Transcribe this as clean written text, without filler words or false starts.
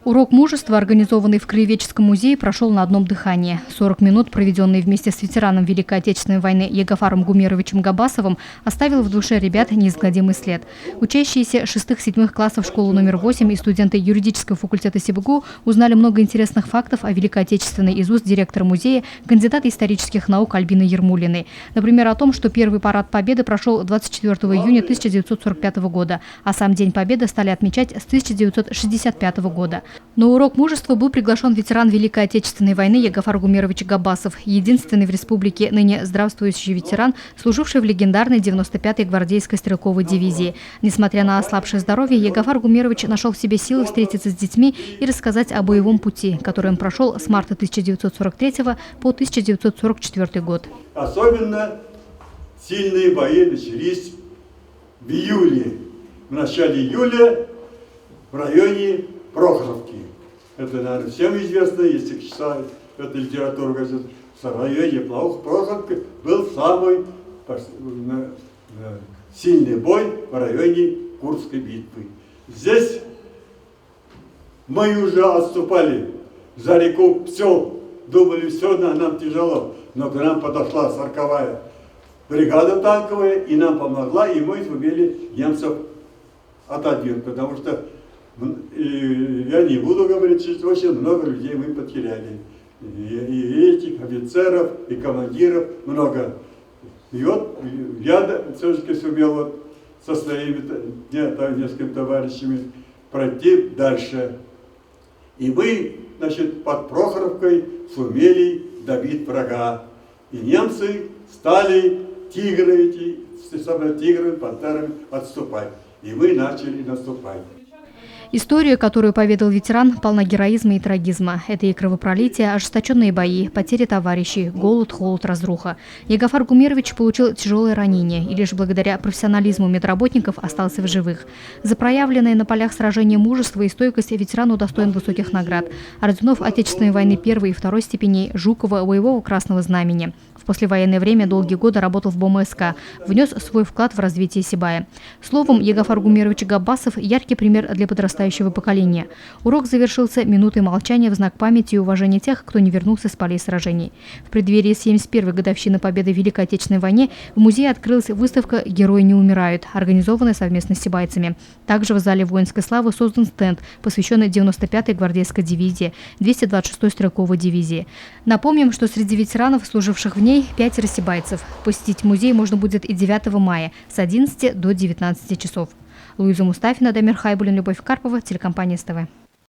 Урок мужества, организованный в Краеведческом музее, прошел на одном дыхании. 40 минут, проведенные вместе с ветераном Великой Отечественной войны Ягафаром Гумеровичем Габасовым, оставил в душе ребят неизгладимый след. Учащиеся 6-7 классов школы номер 8 и студенты юридического факультета СИБГУ узнали много интересных фактов о Великой Отечественной из уст директора музея, кандидата исторических наук Альбины Ермулиной. Например, о том, что первый парад Победы прошел 24 июня 1945 года, а сам День Победы стали отмечать с 1965 года. На урок мужества был приглашен ветеран Великой Отечественной войны Ягафар Гумерович Габасов, единственный в республике ныне здравствующий ветеран, служивший в легендарной 95-й гвардейской стрелковой дивизии. Несмотря на ослабшее здоровье, Ягафар Гумерович нашел в себе силы встретиться с детьми и рассказать о боевом пути, который он прошел с марта 1943 по 1944 год. Особенно сильные бои начались в июле, в начале июля в районе Прохоровки. Это, наверное, всем известно, если читают эту литературу, в районе Прохоровки был самый сильный бой в районе Курской битвы. Здесь мы уже отступали за реку Псел, думали, все, нам тяжело, но к нам подошла 40-я бригада танковая, и нам помогла, и мы сумели немцев отодвинуть, потому что я не буду говорить, что очень много людей мы потеряли. И этих офицеров, и командиров много. И вот я все-таки сумел со своими несколькими товарищами пройти дальше. И мы, под Прохоровкой сумели добить врага. И немцы стали тиграми, пантерами отступать. И мы начали наступать. История, которую поведал ветеран, полна героизма и трагизма. Это и кровопролитие, ожесточенные бои, потери товарищей, голод, холод, разруха. Ягафар Гумерович получил тяжелое ранение и лишь благодаря профессионализму медработников остался в живых. За проявленное на полях сражения мужество и стойкость ветеран удостоен высоких наград. Орденов Отечественной войны 1 и 2 степеней, Жукова, Боевого Красного Знамени. В послевоенное время долгие годы работал в БОМСК, внес свой вклад в развитие Сибая. Словом, Ягафар Гумерович Габасов – яркий пример для подрастающего поколения. Урок завершился минутой молчания в знак памяти и уважения тех, кто не вернулся с полей сражений. В преддверии 71-й годовщины победы в Великой Отечественной войне в музее открылась выставка «Герои не умирают», организованная совместно с сибайцами. Также в зале воинской славы создан стенд, посвященный 95-й гвардейской дивизии, 226-й стрелковой дивизии. Напомним, что среди ветеранов, служивших в ней, 5 сибайцев. Посетить музей можно будет и 9 мая с 11 до 19 часов. Луиза Мустафина, Дамир Хайбулин, Любовь Карпова, телекомпания СТВ.